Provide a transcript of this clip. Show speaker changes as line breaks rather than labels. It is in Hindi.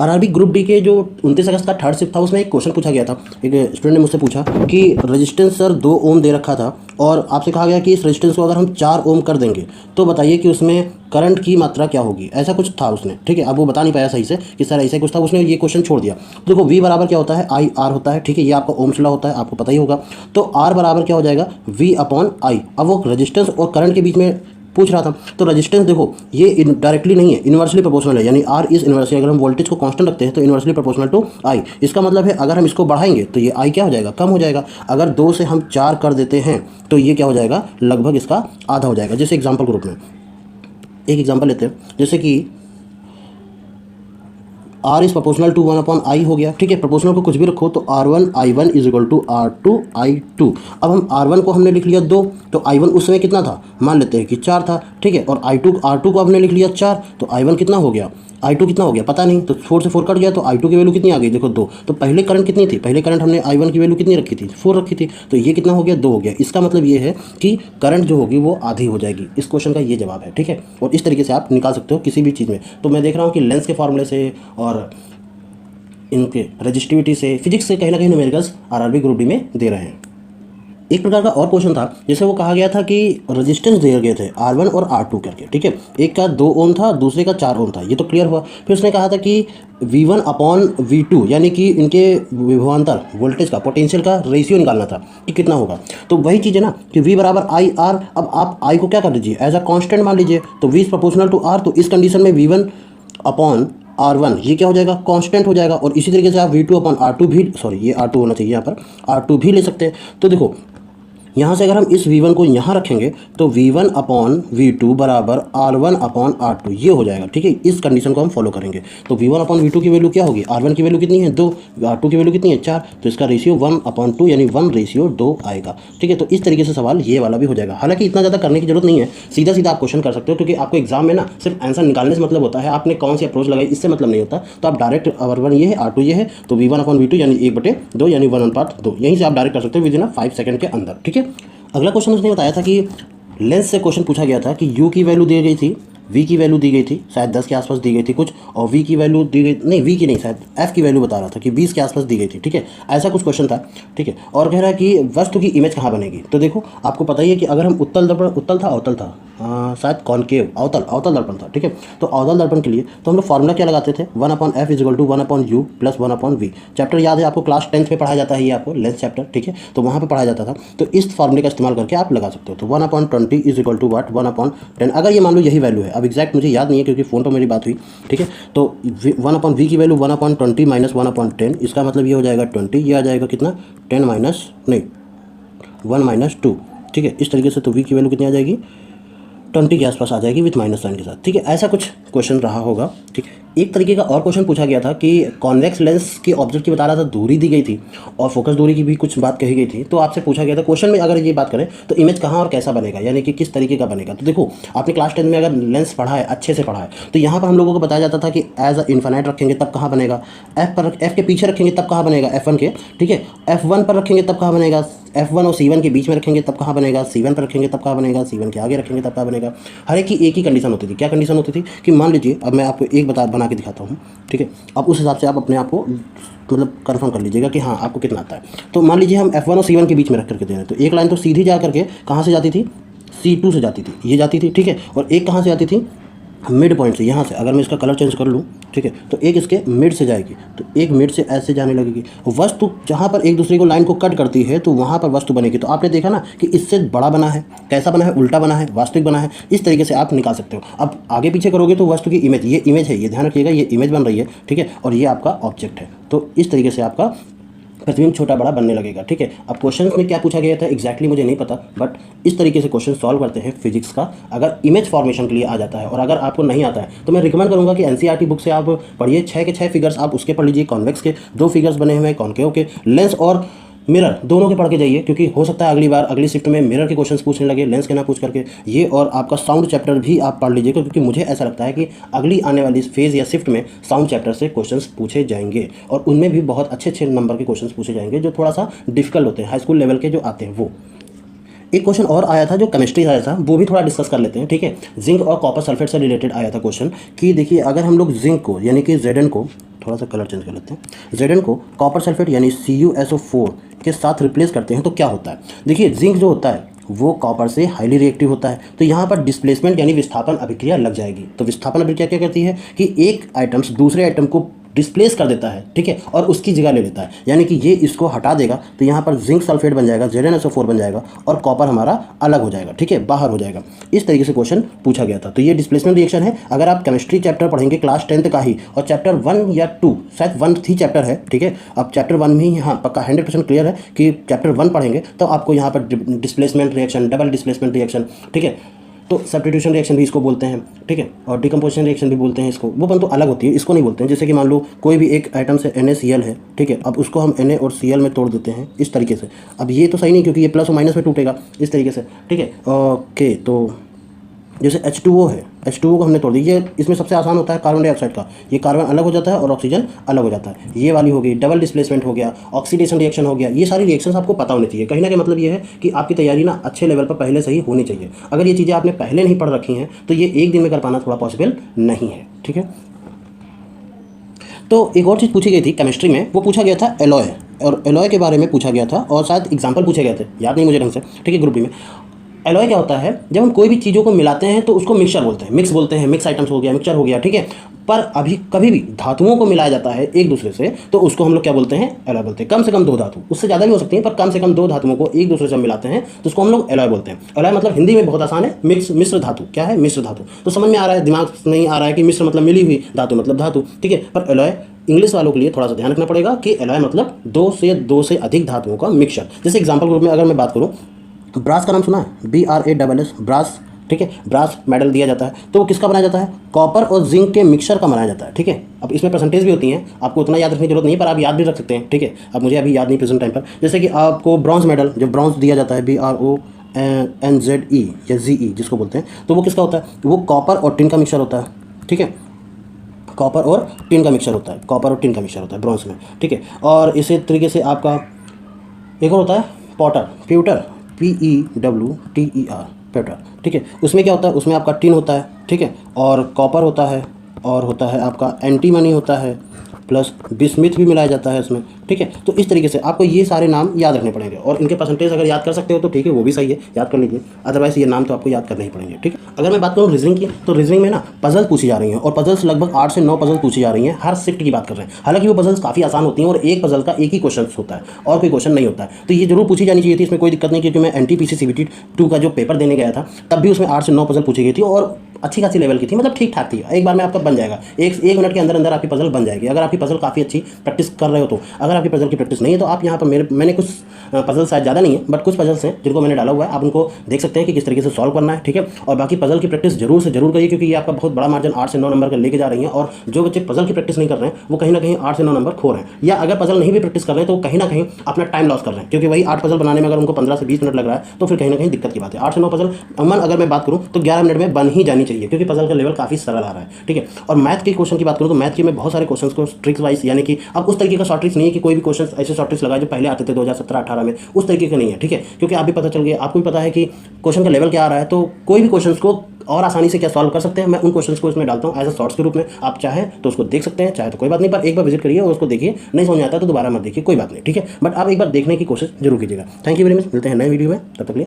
आरआरबी ग्रुप डी के जो 29 अगस्त का थर्ड शिफ्ट था उसमें एक क्वेश्चन पूछा गया था। एक स्टूडेंट ने मुझसे पूछा कि रेजिस्टेंस सर 2 ओम दे रखा था और आपसे कहा गया कि इस रेजिस्टेंस को अगर हम 4 ओम कर देंगे तो बताइए कि उसमें करंट की मात्रा क्या होगी। ऐसा कुछ था उसने, ठीक है। अब वो बता नहीं पाया सही से कि सर ऐसा कुछ था, उसने ये क्वेश्चन छोड़ दिया। देखो वी बराबर क्या होता है, आई आर होता है, ठीक है। ये आपका ओम्स लॉ होता है, आपको पता ही होगा। तो आर बराबर क्या हो जाएगा, वी अपॉन आई। अब वो रेजिस्टेंस और करंट के बीच में पूछ रहा था। तो रेजिस्टेंस देखो ये डायरेक्टली नहीं है, इनवर्सली प्रोपोर्शनल है, यानी आर इज इनवर्सली। अगर हम वोल्टेज को कांस्टेंट रखते हैं तो इनवर्सली प्रोपोर्शनल टू आई। इसका मतलब है अगर हम इसको बढ़ाएंगे तो ये आई क्या हो जाएगा, कम हो जाएगा। अगर 2 से हम 4 कर देते हैं तो ये क्या हो जाएगा, लगभग इसका आधा हो जाएगा। जैसे एग्जाम्पल के रूप में एक एग्जाम्पल लेते हैं, जैसे कि R is proportional to 1 upon I हो गया, ठीक है। प्रोपोर्शनल को कुछ भी रखो तो R1 I1 is equal to R2 I2। अब हम R1 को हमने लिख लिया 2, तो I1 उस समय कितना था, मान लेते हैं कि 4 था, ठीक है। और R2 को हमने लिख लिया 4, तो I1 कितना हो गया, I2 कितना हो गया पता नहीं। तो 4 से 4 कट गया तो I2 की वैल्यू कितनी आ गई, देखो 2। तो पहले करंट कितनी थी, पहले करंट हमने I1 की वैल्यू कितनी रखी थी, 4 रखी थी। तो ये कितना हो गया, 2 हो गया। इसका मतलब ये है कि करंट जो होगी वो आधी हो जाएगी। इस क्वेश्चन का ये जवाब है, ठीक है। और इस तरीके से आप निकाल सकते हो किसी भी चीज़ में। तो मैं देख रहा हूँ कि लेंस के फॉर्मूले से और इनके रजिस्टिविटी से, फिजिक्स से कहीं ना कहीं न्यूमेरिकल्स आरआरबी ग्रुप डी में दे रहे हैं। एक प्रकार का और क्वेश्चन था, जैसे वो कहा गया था कि रेजिस्टेंस दिए गए थे R1 और R2 करके, ठीक है। एक का 2 ओम था, दूसरे का 4 ओम था, ये तो क्लियर हुआ। फिर उसने कहा था कि V1 अपॉन V2 यानी कि इनके विभवांतर वोल्टेज का, पोटेंशियल का रेशियो निकालना था कि कितना होगा। तो वही चीज़ है ना कि V बराबर आई आर। अब आप आई को क्या कर लीजिए, एज अ कॉन्स्टेंट मान लीजिए। तो V is proportional to R, तो इस कंडीशन में V1 अपॉन R1 ये क्या हो जाएगा, कांस्टेंट हो जाएगा। और इसी तरीके से आप V2 अपॉन R2 भी, सॉरी ये R2 होना चाहिए यहाँ पर, R2 भी ले सकते हैं। तो देखो यहाँ से अगर हम इस V1 को यहाँ रखेंगे तो V1 अपॉन V2 बराबर R1 अपॉन R2 ये हो जाएगा, ठीक है। इस कंडीशन को हम फॉलो करेंगे। तो V1 अपॉन V2 की वैल्यू क्या होगी, R1 की वैल्यू कितनी है 2, R2 की वैल्यू कितनी है 4, तो इसका रेशियो 1/2 यानी 1:2 आएगा, ठीक है। तो इस तरीके से सवाल ये वाला भी हो जाएगा। हालांकि इतना ज़्यादा करने की जरूरत नहीं है, सीधा सीधा आप क्वेश्चन कर सकते हो, क्योंकि आपको एग्जाम में ना सिर्फ आंसर निकालने से मतलब होता है, आपने कौन सी अप्रोच लगाई इससे मतलब नहीं होता। तो आप डायरेक्ट R1 ये है, R2 ये है, तो V1 अपॉन V2 यानी 1/2 यानी 1/2, यहीं से आप डायरेक्ट कर सकते हो विदिन 5 सेकंड के अंदर, ठीक है। अगला क्वेश्चन उसने बताया था कि लेंस से क्वेश्चन पूछा गया था कि U की वैल्यू दी गई थी, V की वैल्यू दी गई थी, शायद 10 के आसपास दी गई थी कुछ, और V की वैल्यू दी गई, नहीं V की नहीं, शायद F की वैल्यू बता रहा था कि 20 के आसपास दी गई थी, ठीक है। ऐसा कुछ क्वेश्चन था, ठीक है। और कह रहा है कि वस्तु की इमेज कहाँ बनेगी। तो देखो आपको पता ही है कि अगर हम उत्तल दर्पण, उत्तल था अवतल था, शायद कॉनकेव, अवतल दर्पण था, ठीक है। तो अवतल दर्पण के लिए तो हम लोग फॉर्मूला क्या लगाते थे, 1/f is equal to 1/u plus 1/v। Chapter याद है आपको, क्लास 10th में पढ़ाया जाता है ये आपको, लेंस चैप्टर, ठीक है। तो वहाँ पे पढ़ाया जाता था। तो इस फॉर्मूले का इस्तेमाल करके आप लगा सकते हो। तो 1/20 इज इक्वल टू वाट, 1/10। अगर ये मान लो यही वैल्यू है, अब एग्जैक्ट मुझे याद नहीं है क्योंकि फ़ोन पर मेरी बात हुई, ठीक है। तो 1/v की वैल्यू 1/20 माइनस 1/10, इसका मतलब ये हो जाएगा 20, ये आ जाएगा कितना 10 माइनस नहीं 1 - 2, ठीक है। इस तरीके से तो v की वैल्यू कितनी आ जाएगी 20 के आसपास आ जाएगी विथ माइनस साइन के साथ, ठीक है। ऐसा कुछ क्वेश्चन रहा होगा, ठीक। एक तरीके का और क्वेश्चन पूछा गया था कि कॉन्वेक्स लेंस की ऑब्जेक्ट की बता रहा था, दूरी दी गई थी और फोकस दूरी की भी कुछ बात कही गई थी। तो आपसे पूछा गया था क्वेश्चन में अगर ये बात करें तो इमेज कहाँ और कैसा बनेगा, यानी कि किस तरीके का बनेगा। तो देखो आपने क्लास 10 में अगर लेंस पढ़ा है, अच्छे से पढ़ा है, तो यहाँ पर हम लोगों को बताया जाता था कि एज अ इन्फिनाइट रखेंगे तब कहाँ बनेगा, F के पीछे रखेंगे तब कहाँ बनेगा, F1 के, ठीक है। F1 पर रखेंगे तब कहाँ बनेगा, F1 और C1 के बीच में रखेंगे तब कहाँ बनेगा, C1 पर रखेंगे तब कहाँ बनेगा, C1 के आगे रखेंगे तब कहाँ बनेगा। हर एक की एक ही कंडीशन होती थी। क्या कंडीशन होती थी कि मान लीजिए, अब मैं आपको एक बना के दिखाता हूँ, ठीक है। अब उस हिसाब से आप अपने आप को मतलब कंफर्म कर लीजिएगा कि हाँ आपको कितना आता है। तो मान लीजिए हम F1 और C1 के बीच में रख करके दे रहे हैं, तो एक लाइन तो सीधी जा करके कहाँ से जाती थी, C2 से जाती थी, ये जाती थी, ठीक है। और एक कहाँ से जाती थी, मिड पॉइंट से, यहाँ से। अगर मैं इसका कलर चेंज कर लूँ, ठीक है, तो एक इसके मिड से जाएगी, तो एक मिड से ऐसे जाने लगेगी। वस्तु जहाँ पर एक दूसरे को लाइन को कट करती है तो वहाँ पर वस्तु बनेगी। तो आपने देखा ना कि इससे बड़ा बना है, कैसा बना है, उल्टा बना है, वास्तविक बना है। इस तरीके से आप निकाल सकते हो। अब आगे पीछे करोगे तो वस्तु की इमेज, ये इमेज है, ये ध्यान रखिएगा, ये इमेज बन रही है, ठीक है। और ये आपका ऑब्जेक्ट है। तो इस तरीके से आपका प्रतिबिंब छोटा बड़ा बनने लगेगा, ठीक है। अब क्वेश्चन में क्या पूछा गया था एग्जैक्टली मुझे नहीं पता, बट इस तरीके से क्वेश्चन सॉल्व करते हैं फिजिक्स का, अगर इमेज फॉर्मेशन के लिए आ जाता है। और अगर आपको नहीं आता है तो मैं रिकमेंड करूंगा कि एनसीईआरटी बुक से आप पढ़िए, 6 के 6 फिगर्स आप उसके पढ़ लीजिए। कॉन्वेक्स के 2 फिगर्स बने हुए हैं, कॉनकेव के, लेंस और मिरर दोनों के पढ़ के जाइए, क्योंकि हो सकता है अगली बार अगली शिफ्ट में मिरर के क्वेश्चंस पूछने लगे, लेंस के ना पूछ करके। ये और आपका साउंड चैप्टर भी आप पढ़ लीजिएगा, क्योंकि मुझे ऐसा लगता है कि अगली आने वाली फेज़ या शिफ्ट में साउंड चैप्टर से क्वेश्चंस पूछे जाएंगे और उनमें भी बहुत अच्छे अच्छे नंबर के क्वेश्चंस पूछे जाएंगे, जो थोड़ा सा डिफिकल्ट होते हैं, हाई स्कूल लेवल के जो आते हैं वो। एक क्वेश्चन और आया था जो केमिस्ट्री आया था, वो भी थोड़ा डिस्कस कर लेते हैं, ठीक है। जिंक और कॉपर सल्फेट से रिलेटेड आया था क्वेश्चन कि देखिए अगर हम लोग जिंक को यानी कि Zn को थोड़ा सा कलर चेंज कर लेते हैं। Zn को कॉपर सल्फेट यानी CuSO4 के साथ रिप्लेस करते हैं तो क्या होता है। देखिए जिंक जो होता है वो कॉपर से हाईली रिएक्टिव होता है, तो यहाँ पर डिस्प्लेसमेंट यानी विस्थापन अभिक्रिया लग जाएगी। तो विस्थापन अभिक्रिया क्या करती है कि एक आइटम से दूसरे आइटम को डिस्प्लेस कर देता है, ठीक है, और उसकी जगह ले लेता है, यानी कि ये इसको हटा देगा तो यहाँ पर जिंक सल्फेट बन जाएगा, ZnSO4 बन जाएगा और कॉपर हमारा अलग हो जाएगा, ठीक है, बाहर हो जाएगा। इस तरीके से क्वेश्चन पूछा गया था। तो ये डिस्प्लेसमेंट रिएक्शन है। अगर आप केमिस्ट्री चैप्टर पढ़ेंगे क्लास 10th का ही और चैप्टर 1 या 2, शायद 1 ही चैप्टर है, ठीक है, अब चैप्टर 1 में ही हाँ पक्का 100% क्लियर है कि चैप्टर 1 पढ़ेंगे तो आपको यहाँ पर displacement reaction, double displacement reaction, ठीक है, तो सब्स्टिट्यूशन रिएक्शन भी इसको बोलते हैं, ठीक है, और डिकम्पोजिशन रिएक्शन भी बोलते हैं इसको। वो परंतु अलग होती है, इसको नहीं बोलते हैं। जैसे कि मान लो कोई भी एक आइटम से NaCl है, ठीक है, अब उसको हम Na और Cl में तोड़ देते हैं इस तरीके से। अब ये तो सही नहीं क्योंकि ये प्लस और माइनस में टूटेगा इस तरीके से, ठीक है। ओके, तो जैसे H2O है, H2O को हमने तोड़ दी। ये इसमें सबसे आसान होता है कार्बन डाइऑक्साइड का, ये कार्बन अलग हो जाता है और ऑक्सीजन अलग हो जाता है। ये वाली हो गई डबल डिस्प्लेसमेंट हो गया, ऑक्सीडेशन रिएक्शन हो गया। ये सारी रिएक्शंस आपको पता होनी चाहिए। कहीं ना कहीं मतलब ये है कि आपकी तैयारी ना अच्छे लेवल पर पहले से ही होनी चाहिए। अगर ये चीज़ें आपने पहले नहीं पढ़ रखी हैं तो ये एक दिन में कर पाना थोड़ा पॉसिबल नहीं है, ठीक है। तो एक और चीज़ पूछी गई थी केमिस्ट्री में, वो पूछा गया था एलॉय, और एलॉय के बारे में पूछा गया था और शायद एग्जाम्पल पूछे गए थे, याद नहीं मुझे ढंग से, ठीक है, ग्रुप डी में। एलॉय क्या होता है, जब हम कोई भी चीज़ों को मिलाते हैं तो उसको मिक्सचर बोलते हैं, मिक्स बोलते हैं, मिक्स आइटम्स हो गया, मिक्सचर हो गया, ठीक है। पर अभी कभी भी धातुओं को मिलाया जाता है एक दूसरे से तो उसको हम लोग क्या बोलते हैं, एलॉय बोलते हैं। कम से कम 2 धातु, उससे ज़्यादा भी हो सकती हैं, पर कम से कम 2 धातुओं को एक दूसरे से मिलाते हैं तो उसको हम लोग एलॉय बोलते हैं। एलॉय मतलब हिंदी में बहुत आसान है, मिश्र धातु। क्या है, मिश्र धातु। तो समझ में आ रहा है, दिमाग नहीं आ रहा है कि मिश्र मतलब मिली हुई, धातु मतलब धातु, ठीक है। पर एलॉय इंग्लिश वालों के लिए थोड़ा सा ध्यान रखना पड़ेगा कि एलॉय मतलब 2 से अधिक धातुओं का मिक्सचर। जैसे एग्जाम्पल ग्रुप में अगर मैं बात करूँ, ब्रास का नाम सुना है, BRASS, ब्रास, ठीक है, ब्रास मेडल दिया जाता है तो वो किसका बनाया जाता है, कॉपर और जिंक के मिक्सचर का बनाया जाता है, ठीक है। अब इसमें परसेंटेज भी होती हैं, आपको उतना याद रखने की जरूरत नहीं है, पर आप याद भी रख सकते हैं, ठीक है। अब मुझे अभी याद नहीं प्रेजेंट टाइम पर। जैसे कि आपको ब्रॉन्ज मेडल, जो ब्रॉन्ज दिया जाता है, BRONZE या ZE जिसको बोलते हैं, तो वो किसका होता है, वो कॉपर और टिन का मिक्सचर होता है, ठीक है, कॉपर और टिन का मिक्सचर होता है, कॉपर और टिन का मिक्सचर होता है ब्रॉन्ज में, ठीक है। और इसी तरीके से आपका एक और होता है पॉटर, प्यूटर, PEWTER, पेटर, ठीक है। उसमें क्या होता है, उसमें आपका टिन होता है, ठीक है, और कॉपर होता है, और होता है आपका एंटीमनी होता है, प्लस बिस्मिथ भी मिलाया जाता है इसमें, ठीक है। तो इस तरीके से आपको ये सारे नाम याद रखने पड़ेंगे और इनके परसेंटेज अगर याद कर सकते हो तो ठीक है, वो भी सही है, याद कर लीजिए। अदरवाइज ये नाम तो आपको याद करने ही पड़ेंगे, ठीक है। अगर मैं बात करूँ रीजनिंग की, तो रीजनिंग में ना पजल पूछी जा रही हैं और पजल्स लगभग 8 से 9 पजल पूछी जा रही हैं, हर शिफ्ट की बात कर रहे हैं। हालांकि वो पजल्स काफ़ी आसान होती हैं और एक पजल का एक ही क्वेश्चन होता है और कोई क्वेश्चन नहीं होता है, तो ये जरूर पूछी जानी चाहिए थी। इसमें कोई दिक्कत नहीं, क्योंकि मैं NTPC CBT 2 का जो पेपर देने गया था तब भी उसमें 8 से 9 पजल पूछी गई थी और अच्छी खासी लेवल की थी, मतलब ठीक ठाक थी। एक बार में आपका बन जाएगा, एक मिनट के अंदर अंदर आपकी पजल बन जाएगी, अगर आपकी पजल काफ़ी अच्छी प्रैक्टिस कर रहे हो तो। अगर आपकी पजल की प्रैक्टिस नहीं है तो आप यहाँ पर मैंने कुछ पजल शायद ज़्यादा नहीं है बट कुछ पजल्स हैं जिनको मैंने डाला हुआ है, आप उनको देख सकते हैं कि किस तरीके से सॉल्व करना है, ठीक है। और बाकी पजल की प्रैक्टिस जरूर से जरूर करिए, क्योंकि ये आपका बहुत बड़ा मार्जिन 8 से 9 नंबर का लेके जा रही है। और जो बच्चे पजल की प्रैक्टिस नहीं कर रहे हैं वो कहीं ना कहीं 8 से 9 नंबर खो रहे हैं, या अगर पजल नहीं भी प्रैक्टिस कर रहे हैं तो कहीं ना कहीं अपना टाइम लॉस कर रहे हैं, क्योंकि वही 8 पजल बनाने में अगर उनको 15 से 20 मिनट लग रहा है तो फिर कहीं ना कहीं दिक्कत की बात है। 8 से 9 पजल अमन अगर मैं बात करूँ तो 11 मिनट में बन ही जानी चाहिए, क्योंकि पजल का लेवल काफ़ी सरल आ रहा है, ठीक है। और मैथ के क्वेश्चन की बात करूँ तो मैथ के में बहुत सारे क्वेश्चन को ट्रिक्स वाइज, यानी कि अब उस तरीके का शॉर्ट ट्रिक्स नहीं है कि कोई भी क्वेश्चन ऐसे शॉर्ट ट्रिक्स लगाए जो पहले आते थे 2017-18 में, उस तरीके के नहीं है, ठीक है। क्योंकि आप भी पता चल गया, आपको भी पता है कि क्वेश्चन का लेवल क्या आ रहा है, तो कोई भी क्वेश्चन को और आसानी से क्या सॉल्व कर सकते हैं, मैं उन क्वेश्चंस को इसमें डालता हूँ एज अ शॉर्ट्स के रूप में। आप चाहें तो उसको देख सकते हैं, चाहे तो कोई बात नहीं, पर एक बार विजिट करिए और उसको देखिए, नहीं समझ आता तो दोबारा मत देखिए, कोई बात नहीं, ठीक है। बट आप एक बार देखने की कोशिश जरूर कीजिएगा। थैंक यू वेरी मच, मिलते हैं नए वीडियो में, तब तक के लिए।